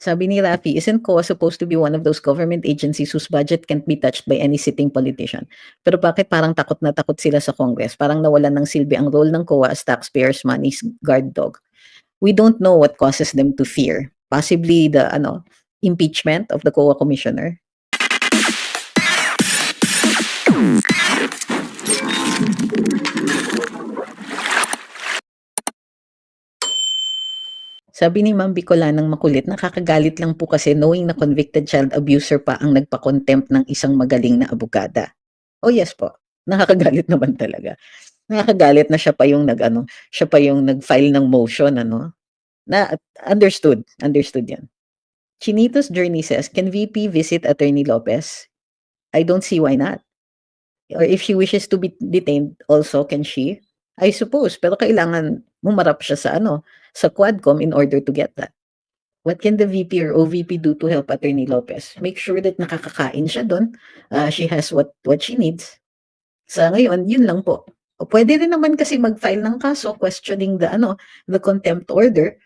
Sabi ni Rafi, isn't COA supposed to be one of those government agencies whose budget can't be touched by any sitting politician? Pero bakit parang takot na takot sila sa Congress? Parang nawalan ng silbi ang role ng COA as taxpayers' money's guard dog. We don't know what causes them to fear. Possibly the impeachment of the COA commissioner. Sabi ni Ma'am Bicolanang makulit, nakakagalit lang po kasi knowing na convicted child abuser pa ang nagpa-contempt ng isang magaling na abogada. Oh yes po, nakakagalit naman talaga. Nakakagalit na siya pa yung nag-file ng motion na understood yan. Chinito's Journey says, can VP visit Attorney Lopez? I don't see why not. Or if she wishes to be detained also, can she? I suppose, pero kailangan humarap siya sa Quadcom in order to get that. What can the VP or OVP do to help Attorney Lopez? Make sure that nakakakain siya doon. She has what she needs. Sa ngayon, yun lang po. O pwede rin naman kasi mag-file ng kaso questioning the contempt order.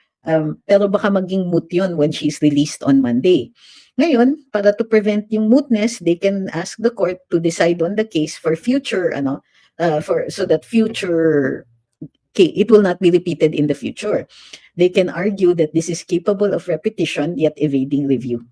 Pero baka maging moot yun when she's released on Monday. Ngayon, para to prevent yung mootness, they can ask the court to decide on the case for future so that it will not be repeated in the future. They can argue that this is capable of repetition yet evading review.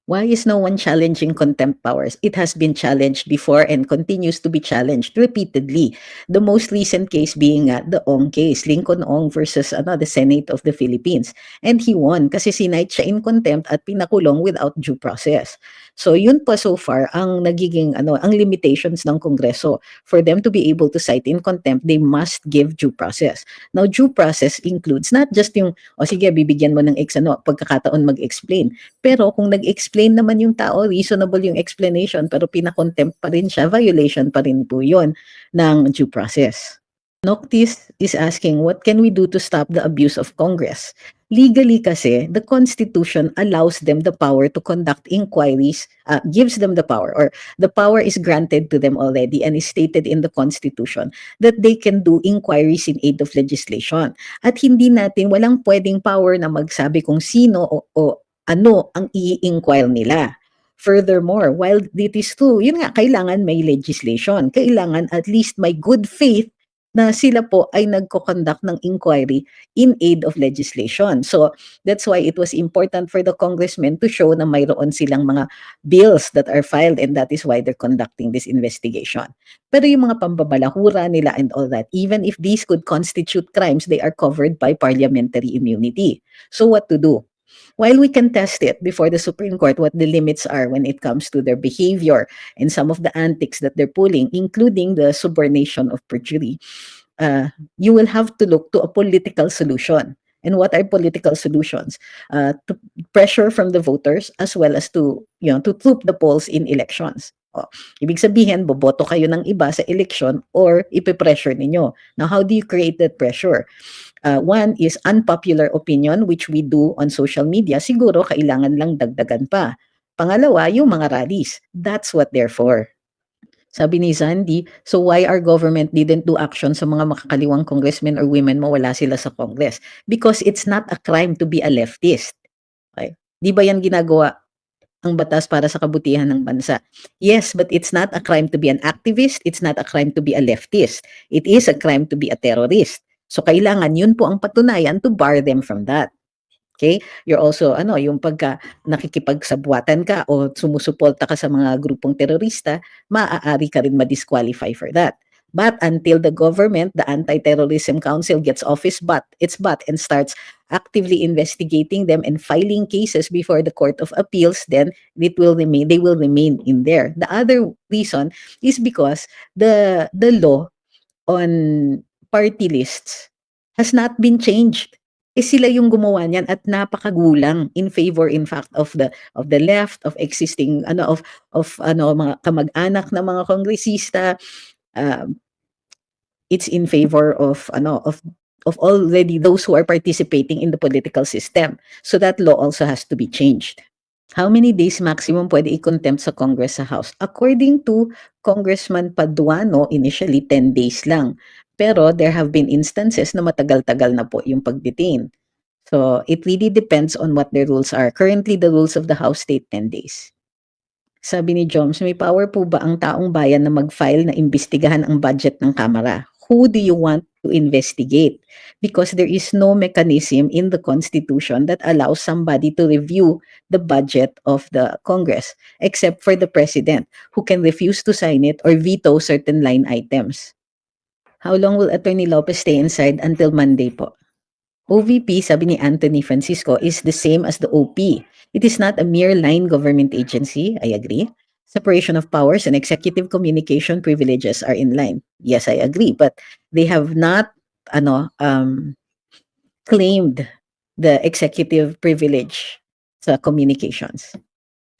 Why is no one challenging contempt powers? It has been challenged before and continues to be challenged repeatedly. The most recent case being the Ong case, Lincoln Ong versus the Senate of the Philippines. And he won kasi sinight siya in contempt at pinakulong without due process. So yun pa so far ang nagiging ang limitations ng Kongreso. For them to be able to cite in contempt, they must give due process. Now due process includes not just yung sige bibigyan mo ng pagkakataon mag-explain. Pero kung nag-explain naman yung tao, reasonable yung explanation, pero pinakontempt pa rin siya, violation pa rin po yun ng due process. Noctis is asking, what can we do to stop the abuse of Congress? Legally kasi, the Constitution allows them the power to conduct inquiries, gives them the power, or the power is granted to them already and is stated in the Constitution that they can do inquiries in aid of legislation. At walang pwedeng power na magsabi kung sino o ano ang i-inquire nila. Furthermore, while it is true, yun nga, kailangan may legislation. Kailangan at least may good faith na sila po ay nagko-conduct ng inquiry in aid of legislation. So, that's why it was important for the congressmen to show na mayroon silang mga bills that are filed and that is why they're conducting this investigation. Pero yung mga pambabalahura nila and all that, even if these could constitute crimes, they are covered by parliamentary immunity. So, what to do? While we can test it before the Supreme Court what the limits are when it comes to their behavior and some of the antics that they're pulling, including the subornation of perjury, you will have to look to a political solution. And what are political solutions? To pressure from the voters as well as to troop the polls in elections. Ibig sabihin, boboto kayo ng iba sa election or ipipressure ninyo. Now, how do you create that pressure? One is unpopular opinion, which we do on social media. Siguro, kailangan lang dagdagan pa. Pangalawa, yung mga rallies. That's what they're for. Sabi ni Sandy, so why our government didn't do action sa mga makakaliwang congressmen or women mawala sila sa Congress? Because it's not a crime to be a leftist. Okay? Di ba yan ginagawa ang batas para sa kabutihan ng bansa? Yes, but it's not a crime to be an activist. It's not a crime to be a leftist. It is a crime to be a terrorist. So kailangan yun po ang patunayan to bar them from that. Okay? You're also, yung pagka nakikipagsabwatan ka o sumusuporta ka sa mga grupong terorista, maaari ka rin ma-disqualify for that. But until the government, the Anti-Terrorism Council gets off its butt and starts actively investigating them and filing cases before the Court of Appeals, then they will remain in there. The other reason is because the law on party lists has not been changed. Sila yung gumawa niyan at napakagulang in favor in fact of the left, of existing mga kamag-anak na mga kongresista. It's in favor of already those who are participating in the political system. So that law also has to be changed. How many days maximum pwede i-contempt sa Congress sa House? According to Congressman Paduano, initially 10 days lang. Pero there have been instances na matagal-tagal na po yung pag-detain. So, it really depends on what the rules are. Currently, the rules of the House state 10 days. Sabi ni Joms, may power po ba ang taong bayan na mag-file na imbestigahan ang budget ng Kamara? Who do you want to investigate? Because there is no mechanism in the Constitution that allows somebody to review the budget of the Congress, except for the President, who can refuse to sign it or veto certain line items. How long will Attorney Lopez stay inside? Until Monday po. OVP, sabi ni Anthony Francisco, is the same as the OP. It is not a mere line government agency. I agree. Separation of powers and executive communication privileges are in line. Yes, I agree. But they have not claimed the executive privilege sa communications.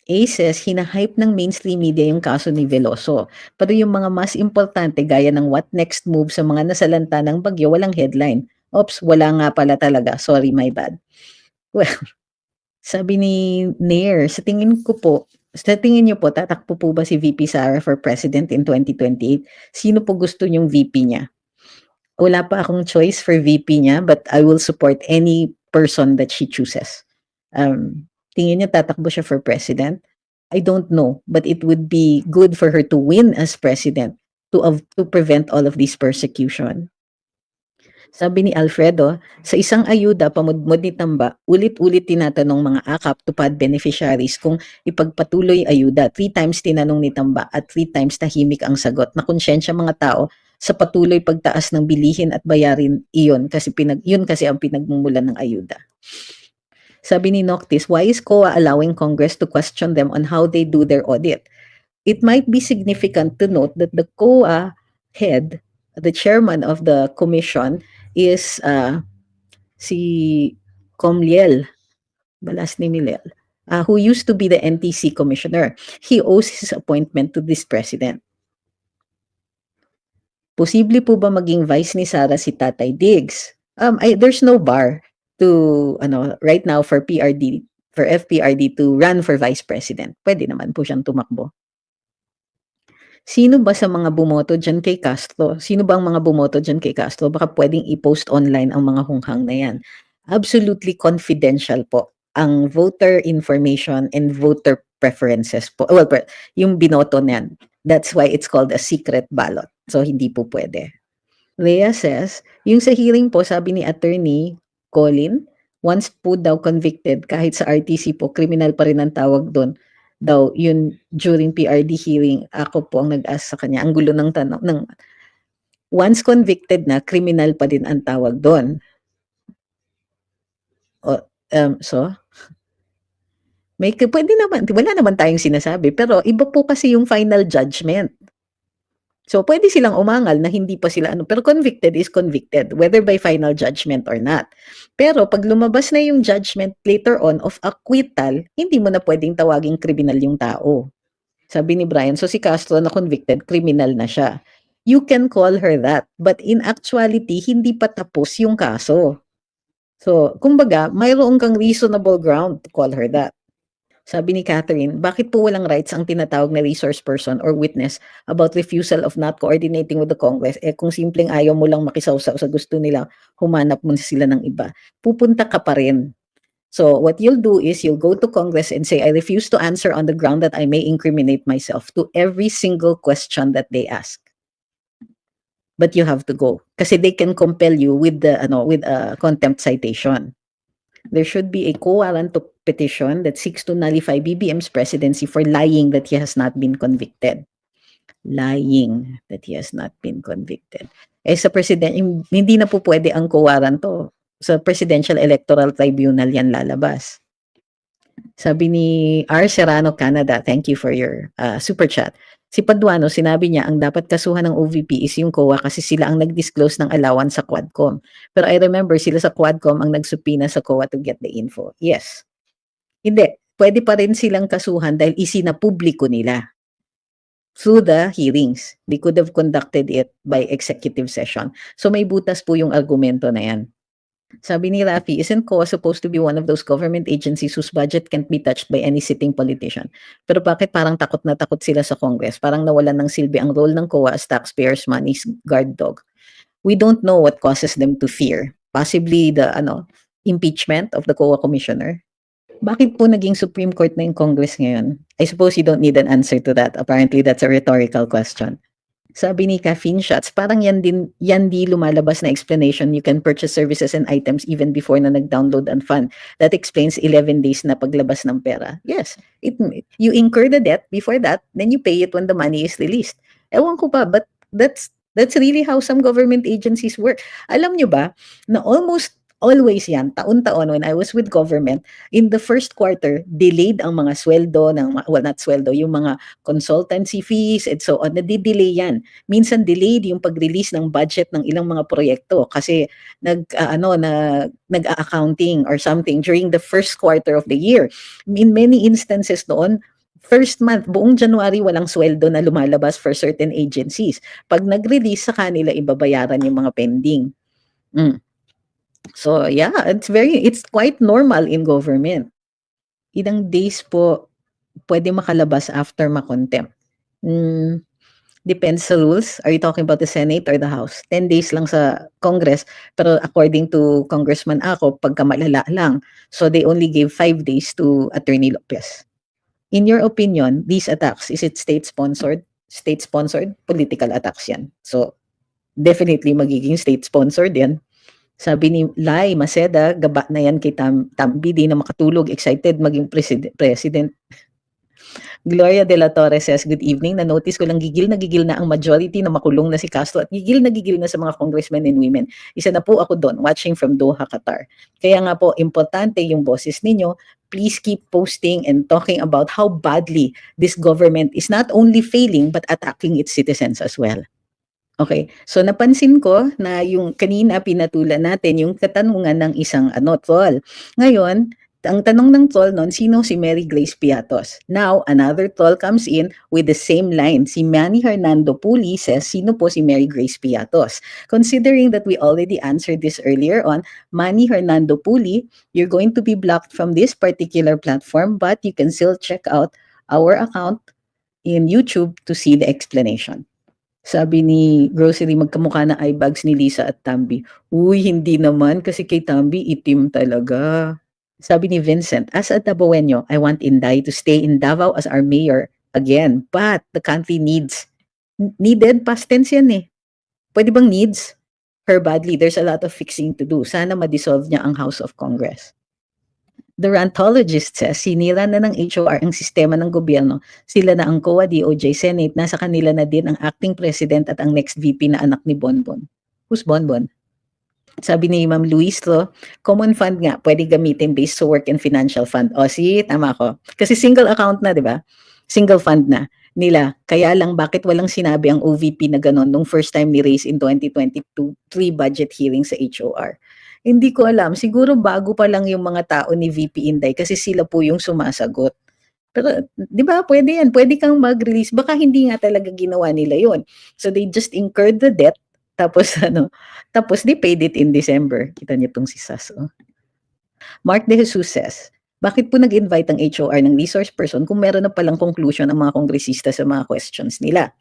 A says, hinahype ng mainstream media yung kaso ni Veloso. Pero yung mga mas importante gaya ng what next move sa mga nasalanta ng bagyo, walang headline. Oops, wala nga pala talaga. Sorry, my bad. Well, sabi ni Nair, sa tingin niyo po, tatakbo po ba si VP Sara for president in 2028? Sino po gusto niyong VP niya? Wala pa akong choice for VP niya, but I will support any person that she chooses. Tingin niyo tatakbo siya for president? I don't know, but it would be good for her to win as president to prevent all of this persecution. Sabi ni Alfredo, sa isang ayuda pamudmod ni Tamba, ulit-ulit tinatanong mga AKAP tupad beneficiaries kung ipagpatuloy ayuda. 3 times tinanong ni Tamba at 3 times tahimik ang sagot. Nakonsyensya mga tao sa patuloy pagtaas ng bilihin at bayarin iyon kasi yun kasi ang pinagmumulan ng ayuda. Sabi ni Noctis, why is COA allowing Congress to question them on how they do their audit? It might be significant to note that the COA head, the chairman of the commission, is si Comliel, balas ni Milel, who used to be the NTC commissioner. He owes his appointment to this president. Posible po ba maging vice ni Sara si Tatay Diggs? There's no bar to right now for FPRD to run for vice president. Pwede naman po siyang tumakbo. Sino ba sa mga bumoto dyan kay Castro? Sino ba ang mga bumoto dyan kay Castro? Baka pwedeng i-post online ang mga hunghang na yan. Absolutely confidential po ang voter information and voter preferences po. Well, yung binoto niyan. That's why it's called a secret ballot. So, hindi po pwede. Leah says, yung sa hearing po, sabi ni Attorney Colin, once po daw convicted, kahit sa RTC po, criminal pa rin ang tawag doon. Daw yun during PRD hearing, ako po ang nag-ask sa kanya. Ang gulo ng tanong. Once convicted na, criminal pa din ang tawag doon. So, pwede naman, wala naman tayong sinasabi, pero iba po kasi yung final judgment. So, pwede silang umangal na hindi pa sila pero convicted is convicted, whether by final judgment or not. Pero pag lumabas na yung judgment later on of acquittal, hindi mo na pwedeng tawaging criminal yung tao. Sabi ni Brian, so si Castro na convicted, criminal na siya. You can call her that, but in actuality, hindi pa tapos yung kaso. So, kumbaga, mayroon kang reasonable ground to call her that. Sabi ni Catherine, bakit po walang rights ang tinatawag na resource person or witness about refusal of not coordinating with the Congress? Kung simpleng ayaw mo lang makisawsaw sa gusto nila, humanap mo sila ng iba. Pupunta ka pa rin. So what you'll do is you'll go to Congress and say, I refuse to answer on the ground that I may incriminate myself to every single question that they ask. But you have to go. Kasi they can compel you with a contempt citation. There should be a co-warrant petition that seeks to nullify BBM's presidency for lying that he has not been convicted. Lying that he has not been convicted. Sa president, hindi na po pwede ang co-warrant to. Sa Presidential Electoral Tribunal yan lalabas. Sabi ni R. Serrano, Canada, thank you for your super chat. Si Paduano, sinabi niya ang dapat kasuhan ng OVP is yung COA kasi sila ang nag-disclose ng allowance sa Quadcom. Pero I remember sila sa Quadcom ang nagsupina sa COA to get the info. Yes. Hindi. Pwede pa rin silang kasuhan dahil isinapubliko nila through the hearings. They could have conducted it by executive session. So may butas po yung argumento na yan. Sabi ni Rafi, isn't COA supposed to be one of those government agencies whose budget can't be touched by any sitting politician? Pero bakit parang takot na takot sila sa Congress? Parang nawalan ng silbi ang role ng COA as taxpayers' money's guard dog. We don't know what causes them to fear. Possibly impeachment of the COA commissioner. Bakit po naging Supreme Court na yung Congress ngayon? I suppose you don't need an answer to that. Apparently, that's a rhetorical question. Sabi ni Caffeine Shots, parang yan di lumalabas na explanation. You can purchase services and items even before na nag-download and fund. That explains 11 days na paglabas ng pera. Yes, you incur the debt before that, then you pay it when the money is released. Ewan ko pa, but that's really how some government agencies work. Alam nyo ba, na almost always yan, taon-taon when I was with government, in the first quarter, delayed ang mga sweldo, well not sweldo, yung mga consultancy fees and so on, nadidelay yan. Minsan delayed yung pag-release ng budget ng ilang mga proyekto kasi nag-accounting or something during the first quarter of the year. In many instances noon, first month, buong January, walang sweldo na lumalabas for certain agencies. Pag nag-release, sa kanila ibabayaran yung mga pending. So yeah, it's quite normal in government. Ilang days po pwede makalabas after makontempt? Depends sa rules. Are you talking about the Senate or the House? 10 days lang sa Congress, pero according to Congressman Ako, pagka malala lang. So they only gave 5 days to Attorney Lopez. In your opinion, these attacks, is it state-sponsored? State-sponsored? Political attacks yan. So definitely magiging state-sponsored yan. Sabi ni Lai Maceda, gaba na yan kay Tambi, di na makatulog, excited maging president. Gloria de la Torre says, good evening. Na-notice ko lang gigil na ang majority na makulong na si Castro at gigil na sa mga congressmen and women. Isa na po ako doon, watching from Doha, Qatar. Kaya nga po, importante yung boses ninyo. Please keep posting and talking about how badly this government is not only failing but attacking its citizens as well. Okay, so napansin ko na yung kanina pinatulan natin yung katanungan ng isang troll. Ngayon, ang tanong ng troll noon, sino si Mary Grace Piatos? Now, another troll comes in with the same line. Si Manny Hernando Puli says, sino po si Mary Grace Piatos? Considering that we already answered this earlier on, Manny Hernando Puli, you're going to be blocked from this particular platform, but you can still check out our account in YouTube to see the explanation. Sabi ni Grocery, magkamukha na eye bags ni Lisa at Tambi. Uy, hindi naman kasi kay Tambi itim talaga. Sabi ni Vincent, as a Dabawenyo, I want Inday to stay in Davao as our mayor again. But the country needed, past tense yan eh. Pwede bang needs? Her badly, there's a lot of fixing to do. Sana ma-dissolve niya ang House of Congress. The rantologist says, sinira na ng HOR ang sistema ng gobyerno. Sila na ang COA, DOJ, Senate. Nasa kanila na din ang acting president at ang next VP na anak ni Bonbon. Who's Bonbon? Sabi ni Ma'am Luistro, common fund nga, pwede gamitin based sa work and financial fund. O, tama ko. Kasi single account na, di ba? Single fund na nila. Kaya lang, bakit walang sinabi ang OVP na ganon nung first time ni Race in 2022, 3 budget hearing sa HOR? Hindi ko alam. Siguro bago pa lang yung mga tao ni VP Inday kasi sila po yung sumasagot. Pero, di ba, pwede yan. Pwede kang mag-release. Baka hindi nga talaga ginawa nila yon. So, they just incurred the debt. Tapos, tapos they paid it in December. Kita niyo itong si Sas. Mark De Jesus says, bakit po nag-invite ang HOR ng resource person kung meron na palang conclusion ang mga kongresista sa mga questions nila?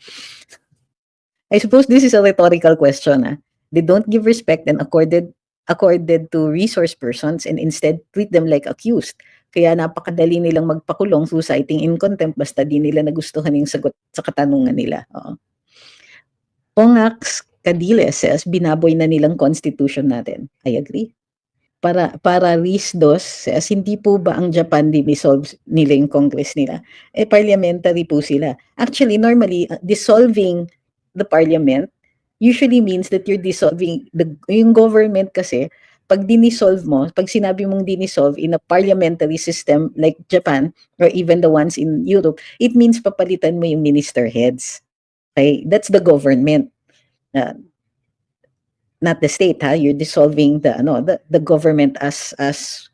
I suppose this is a rhetorical question. They don't give respect and accorded to resource persons and instead treat them like accused. Kaya napakadali nilang magpakulong through citing in contempt basta di nila nagustuhan yung sagot sa katanungan nila. Ongax Cadile says, binaboy na nilang constitution natin. I agree. Para Rizdos says, hindi po ba ang Japan dissolve nila yung Congress nila? Parliamentary po sila. Actually, normally, dissolving the parliament usually means that you're dissolving yung government kasi pag dinisolve mo, pag sinabi mong dinisolve in a parliamentary system like Japan or even the ones in Europe, it means papalitan mo yung minister heads. Okay? That's the government. Not the state, you're dissolving the government as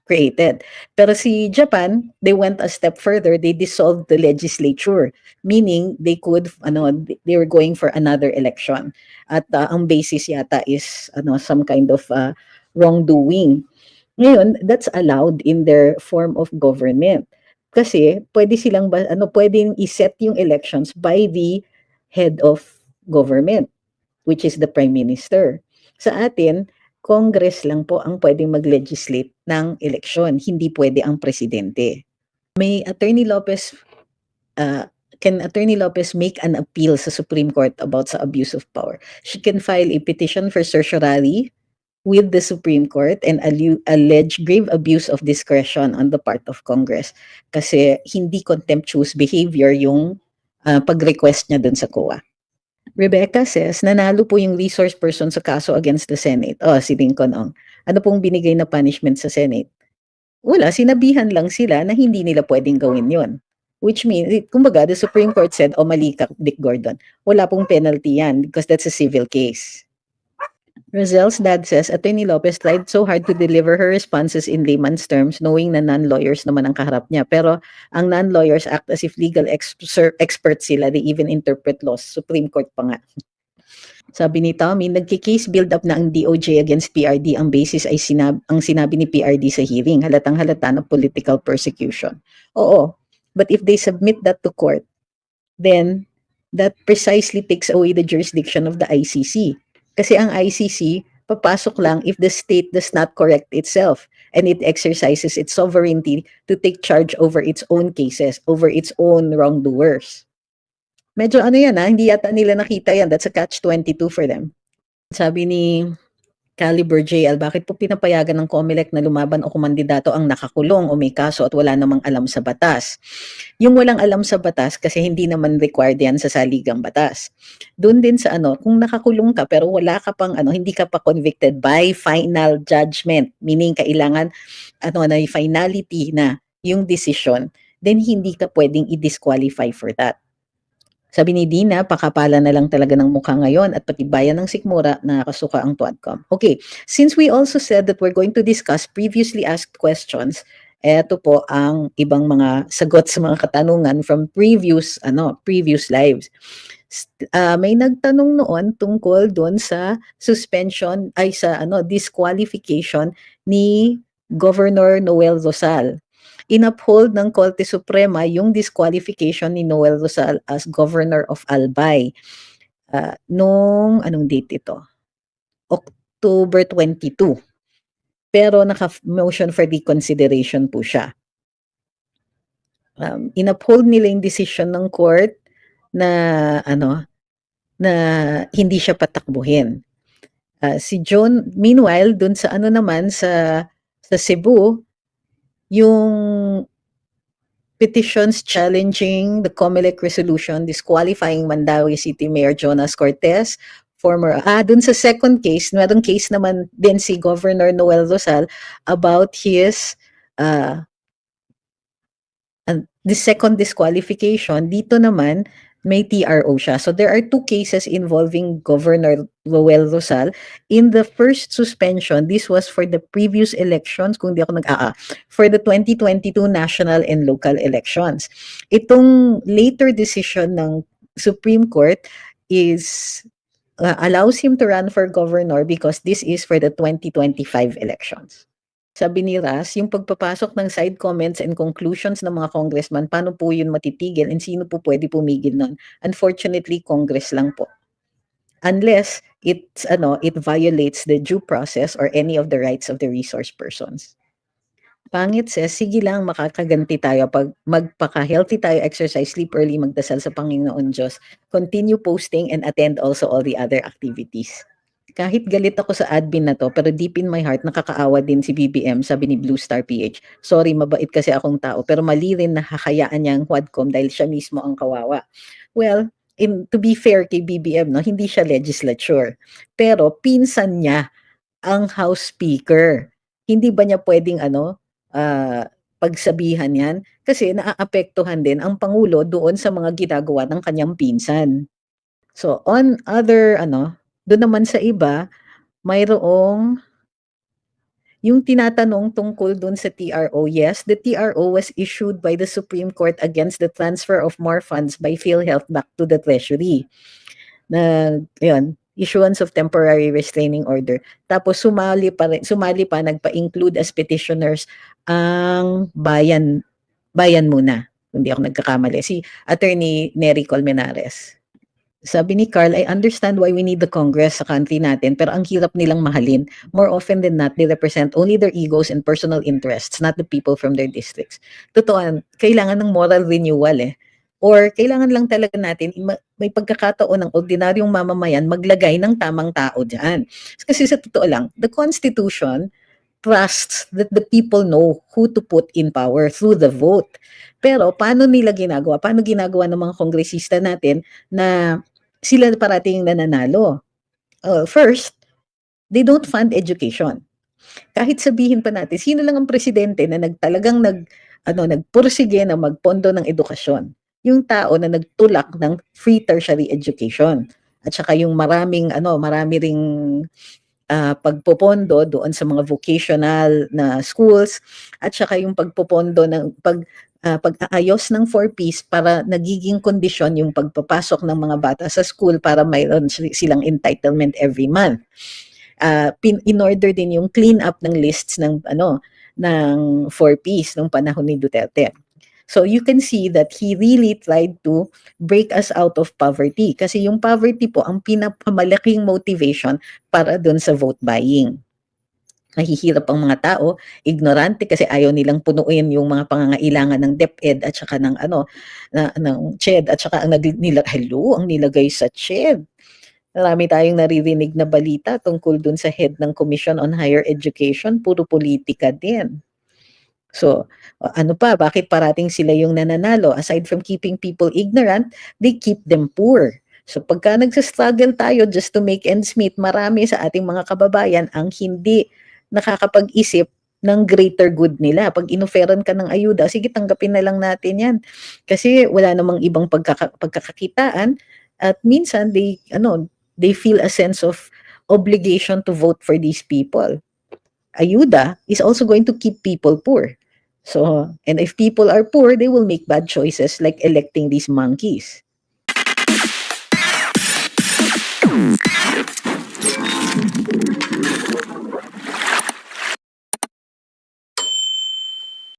created. Pero si Japan, they went a step further. They dissolved the legislature, meaning they could they were going for another election. At ang basis yata is some kind of wrongdoing. Ngayon, that's allowed in their form of government. Kasi pwede silang pwedeng i-set yung elections by the head of government, which is the prime minister. Sa atin, Congress lang po ang pwedeng mag-legislate ng eleksyon, hindi pwede ang presidente. May Attorney Lopez, can Attorney Lopez make an appeal sa Supreme Court about sa abuse of power? She can file a petition for certiorari with the Supreme Court and allege grave abuse of discretion on the part of Congress kasi hindi contemptuous behavior yung pag-request niya dun sa COA. Rebecca says, nanalo po yung resource person sa kaso against the Senate. Oh, si Lincoln Ong. Ano pong binigay na punishment sa Senate? Wala, sinabihan lang sila na hindi nila pwedeng gawin yon. Which means, kumbaga, the Supreme Court said, mali ka, Dick Gordon. Wala pong penalty yan because that's a civil case. Rosel's dad says, Attorney Lopez tried so hard to deliver her responses in layman's terms knowing na non-lawyers naman ang kaharap niya. Pero ang non-lawyers act as if legal experts sila. They even interpret laws. Supreme Court pa nga. Sabi ni Tommy, nagki-case build up na ang DOJ against PRD. Ang basis ay ang sinabi ni PRD sa hearing. Halatang halata na political persecution. Oo. But if they submit that to court, then that precisely takes away the jurisdiction of the ICC. Kasi ang ICC, papasok lang if the state does not correct itself and it exercises its sovereignty to take charge over its own cases, over its own wrongdoers. Medyo ano yan hindi yata nila nakita yan. That's a catch-22 for them. Sabi ni Caliber JL, bakit po pinapayagan ng COMELEC na lumaban o kumandidato ang nakakulong o may kaso at wala namang alam sa batas? Yung walang alam sa batas kasi hindi naman required yan sa saligang batas. Doon din sa kung nakakulong ka pero wala ka pang hindi ka pa convicted by final judgment, meaning kailangan na finality na yung decision, then hindi ka pwedeng i-disqualify for that. Sabi ni Dina, pakapala na lang talaga ng mukha ngayon at patibayan ng sikmura na nakasuka ang Tuadcom. Okay, since we also said that we're going to discuss previously asked questions, eto po ang ibang mga sagot sa mga katanungan from previous lives. May nagtanong noon tungkol doon sa suspension ay sa disqualification ni Governor Noel Rosal. Inuphold ng Korte Suprema yung disqualification ni Noel Rosal as Governor of Albay. Nung, anong date ito? October 22. Pero naka-motion for reconsideration po siya. Inuphold nila yung decision ng court na, na hindi siya patakbuhin. Si John, meanwhile, dun sa naman, sa Cebu, yung petitions challenging the COMELEC resolution disqualifying Mandawi City Mayor Jonas Cortez, dun sa second case, merong case naman din si Governor Noel Rosal about his the second disqualification. Dito naman may TRO siya. So there are two cases involving Governor Noel Rosal. In the first suspension, this was for the previous elections, kung di ako for the 2022 national and local elections. Itong later decision ng Supreme Court is allows him to run for governor because this is for the 2025 elections. Sabi ni Ras, yung pagpapasok ng side comments and conclusions ng mga congressman, paano po yun matitigil and sino po pwede pumigil nun? Unfortunately, Congress lang po. Unless it violates the due process or any of the rights of the resource persons. Pangit says, sige lang, makakaganti tayo. Pag magpaka-healthy tayo, exercise, sleep early, magdasal sa Panginoon Diyos, continue posting and attend also all the other activities. Kahit galit ako sa admin na to, pero deep in my heart, nakakaawa din si BBM, sabi ni Blue Star PH. Sorry, mabait kasi akong tao, pero mali rin na hakayaan niya ang Quadcom dahil siya mismo ang kawawa. Well, to be fair kay BBM, hindi siya legislature. Pero pinsan niya ang House Speaker. Hindi ba niya pwedeng pagsabihan yan? Kasi naaapektuhan din ang Pangulo doon sa mga ginagawa ng kanyang pinsan. So, on other, doon naman sa iba, mayroong yung tinatanong tungkol doon sa TRO. Yes, the TRO was issued by the Supreme Court against the transfer of more funds by PhilHealth back to the Treasury. Issuance of temporary restraining order. Tapos sumali pa, nagpa-include as petitioners ang bayan muna. Hindi ako nagkakamali. Si Attorney Nery Colmenares. Sabi ni Carl, I understand why we need the Congress sa country natin, pero ang hirap nilang mahalin. More often than not, they represent only their egos and personal interests, not the people from their districts. Totoo, kailangan ng moral renewal eh. Or kailangan lang talaga natin, may pagkakataon ng ordinaryong mamamayan maglagay ng tamang tao dyan. Kasi sa totoo lang, the Constitution trusts that the people know who to put in power through the vote. Pero paano nila ginagawa? Paano ginagawa ng mga kongresista natin na sila parating nananalo? First, they don't fund education. Kahit sabihin pa natin, sino lang ang presidente na nagpursige na magpondo ng edukasyon? Yung tao na nagtulak ng free tertiary education. At saka yung marami ring pagpopondo doon sa mga vocational na schools at saka yung pagpopondo ng pag-aayos ng 4Ps para nagiging kondisyon yung pagpapasok ng mga bata sa school para mayroon silang entitlement every month. In-order din yung clean up ng lists ng ng 4Ps nung panahon ni Duterte. So you can see that he really tried to break us out of poverty kasi yung poverty po ang pinakamalaking motivation para dun sa vote buying. Nahihirap ang mga tao, ignorante kasi ayaw nilang punuin yung mga pangangailangan ng DepEd at saka ng ng CHED at saka ang nilagay sa CHED. Marami tayong naririnig na balita tungkol dun sa head ng Commission on Higher Education, puro politika din. So, bakit parating sila yung nananalo? Aside from keeping people ignorant, they keep them poor. So, pagka nagsastruggle tayo just to make ends meet, marami sa ating mga kababayan ang hindi nakakapag-isip ng greater good nila. Pag inoferan ka ng ayuda, sige tanggapin na lang natin yan. Kasi wala namang ibang pagkakakitaan at minsan they feel a sense of obligation to vote for these people. Ayuda is also going to keep people poor. So, and if people are poor, they will make bad choices like electing these monkeys.